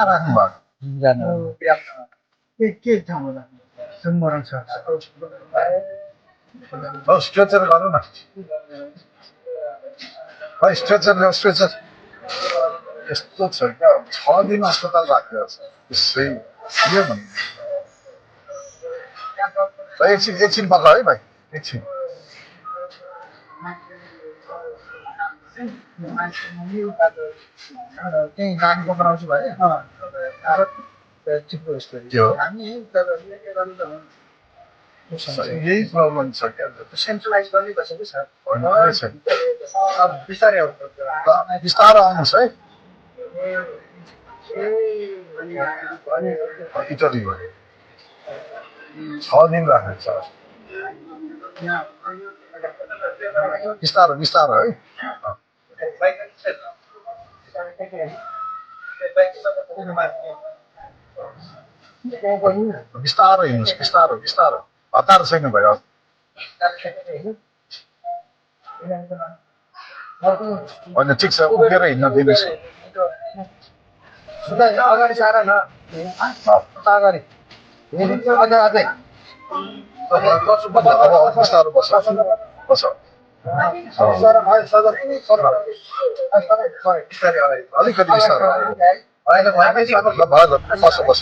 राख्नु भएको जानु के ठाउँमा राख्नु मरण छ स्ट्रेचर गरौँ न खै स्ट्रेचर ल्याऊ स्ट्रेचर यस्तो छ क्या 6 दिन अस्पताल राखेको छ त्यसै के भन्नु एकछिन पक्का है भाइ एकछिन त्यही नानीको बनाउँछु भने चिप्लो यस्तो के हो हामी यही प्रब्लम छ क्या सेन्ट्रलाइज गर्ने बसेको छ बिस्तारै बिस्तारो आउनुहोस् है इटली भयो 6 दिन राखेको छ बिस्तारो बिस्तारो है बिस्तारो हिँड्नुहोस् बिस्तारो बिस्तारो हतार छैन भयो होइन ठिक छ उभिएर हिँड्न दिनुहोस् अगाडि सारा न अगाडि अझै अब बिस्तारो बस बस अलिकति बिस्तारो भयो बस बस